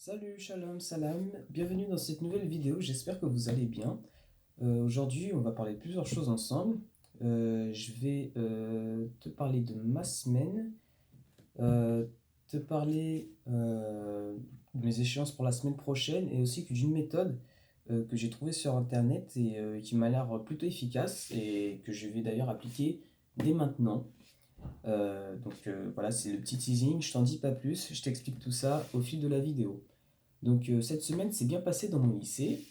Salut, shalom, salam, bienvenue dans cette nouvelle vidéo, j'espère que vous allez bien. Aujourd'hui, on va parler de plusieurs choses ensemble. Je vais te parler de ma semaine, euh, te parler de mes échéances pour la semaine prochaine et aussi que d'une méthode que j'ai trouvée sur internet et qui m'a l'air plutôt efficace et que je vais d'ailleurs appliquer dès maintenant. Voilà, c'est le petit teasing, je t'en dis pas plus, je t'explique tout ça au fil de la vidéo. Cette semaine s'est bien passée dans mon lycée.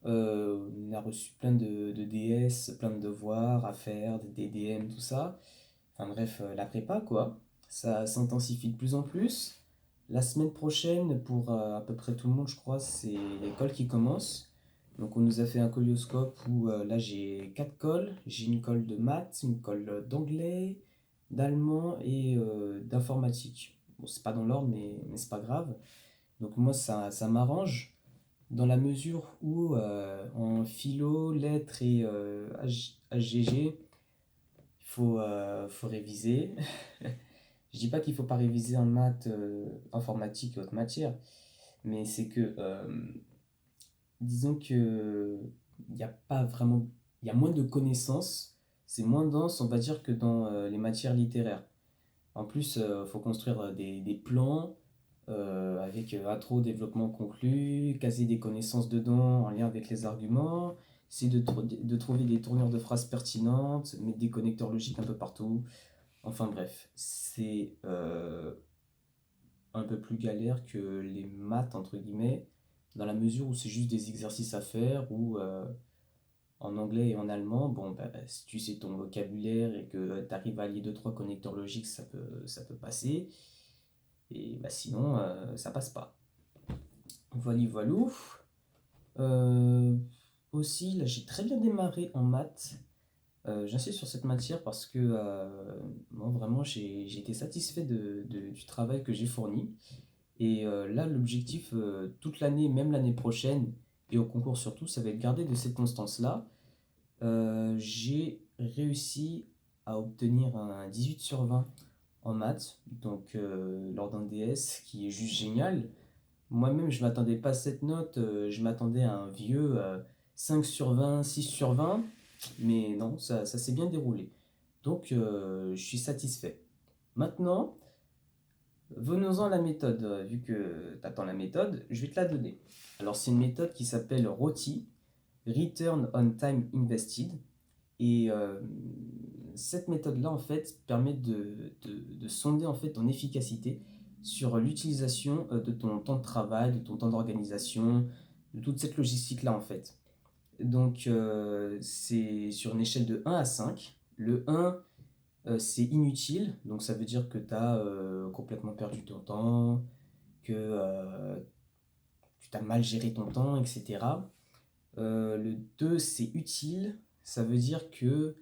On a reçu plein de DS, plein de devoirs à faire, des DDM, tout ça. Enfin bref, la prépa quoi. Ça s'intensifie de plus en plus. La semaine prochaine, pour à peu près tout le monde, je crois, c'est l'école qui commence. Donc on nous a fait un colioscope où là j'ai 4 cols. J'ai une colle de maths, une colle d'anglais, d'allemand et d'informatique. Bon, c'est pas dans l'ordre, mais c'est pas grave. Donc moi, ça m'arrange dans la mesure où en philo, lettres et HGG, faut réviser. Je dis pas qu'il faut pas réviser en maths, informatique et autres matières, mais c'est que, disons que il n'y a pas vraiment, il y a moins de connaissances, c'est moins dense, on va dire, que dans les matières littéraires. En plus, il faut construire des plans avec intro, développement conclu, caser des connaissances dedans en lien avec les arguments, essayer de trouver des tournures de phrases pertinentes, mettre des connecteurs logiques un peu partout. Enfin bref, c'est un peu plus galère que les maths, entre guillemets, dans la mesure où c'est juste des exercices à faire, ou en anglais et en allemand, bon, bah, si tu sais ton vocabulaire et que tu arrives à lier deux trois connecteurs logiques, ça peut passer. Et bah, sinon, ça passe pas. Voilà, voilou. Euh, Aussi, là, j'ai très bien démarré en maths. J'insiste sur cette matière parce que moi, vraiment, j'ai été satisfait du travail que j'ai fourni. Et là, l'objectif, toute l'année, même l'année prochaine, et au concours surtout, ça va être garder de cette constance-là. J'ai réussi à obtenir un 18 sur 20 en maths, donc lors d'un DS, qui est juste génial. Moi-même, je m'attendais pas à cette note, je m'attendais à un vieux 5 sur 20, 6 sur 20, mais non, ça s'est bien déroulé. Donc, je suis satisfait. Maintenant, venons-en à la méthode. Vu que tu attends la méthode, je vais te la donner. Alors, c'est une méthode qui s'appelle ROTI, Return on Time Invested. Et cette méthode-là, en fait, permet de sonder en fait ton efficacité sur l'utilisation de ton temps de travail, de ton temps d'organisation, de toute cette logistique-là, en fait. Donc, c'est sur une échelle de 1 à 5. Le 1, c'est inutile, donc ça veut dire que tu as complètement perdu ton temps, que tu as mal géré ton temps, etc. Le 2, c'est utile, ça veut dire que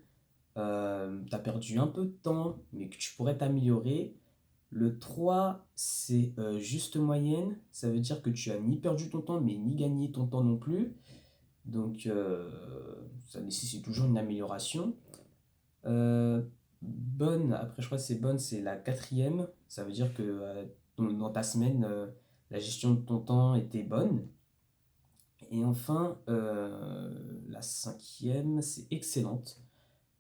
tu as perdu un peu de temps, mais que tu pourrais t'améliorer. Le 3 c'est juste moyenne. Ça veut dire que tu as ni perdu ton temps, mais ni gagné ton temps non plus. Donc, ça nécessite toujours une amélioration. Euh, Bonne, après je crois que c'est bonne, c'est la quatrième. Ça veut dire que dans ta semaine, la gestion de ton temps était bonne. Et enfin, la cinquième, c'est excellente.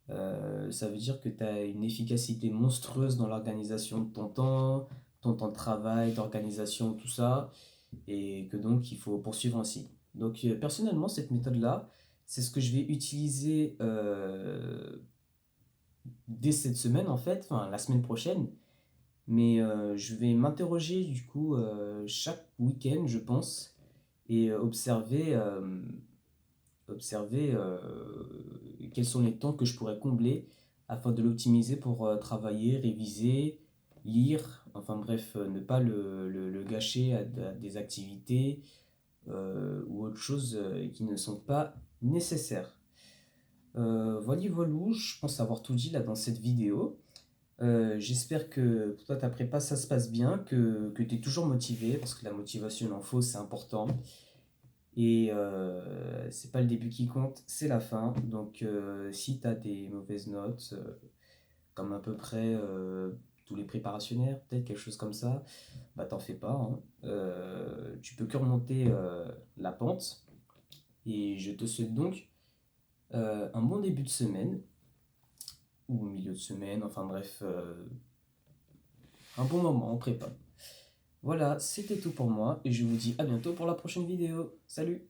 Ça veut dire que tu as une efficacité monstrueuse dans l'organisation de ton temps de travail, d'organisation, tout ça, et que donc il faut poursuivre ainsi. Donc personnellement, cette méthode-là, c'est ce que je vais utiliser dès cette semaine en fait, enfin la semaine prochaine, mais je vais m'interroger du coup chaque week-end, je pense, et observer quels sont les temps que je pourrais combler afin de l'optimiser pour travailler, réviser, lire, enfin bref, ne pas le gâcher à des activités ou autres choses qui ne sont pas nécessaires. Voilà, voilà, je pense avoir tout dit là dans cette vidéo. J'espère que pour toi ta prépa ça se passe bien, que tu es toujours motivé, parce que la motivation il en faut, c'est important. Et c'est pas le début qui compte, c'est la fin. Donc si tu as des mauvaises notes, comme à peu près tous les préparationnaires, peut-être quelque chose comme ça, bah t'en fais pas, hein. Tu peux que remonter la pente. Et je te souhaite donc un bon début de semaine, ou milieu de semaine, enfin bref, un bon moment en prépa. Voilà, c'était tout pour moi, et je vous dis à bientôt pour la prochaine vidéo. Salut!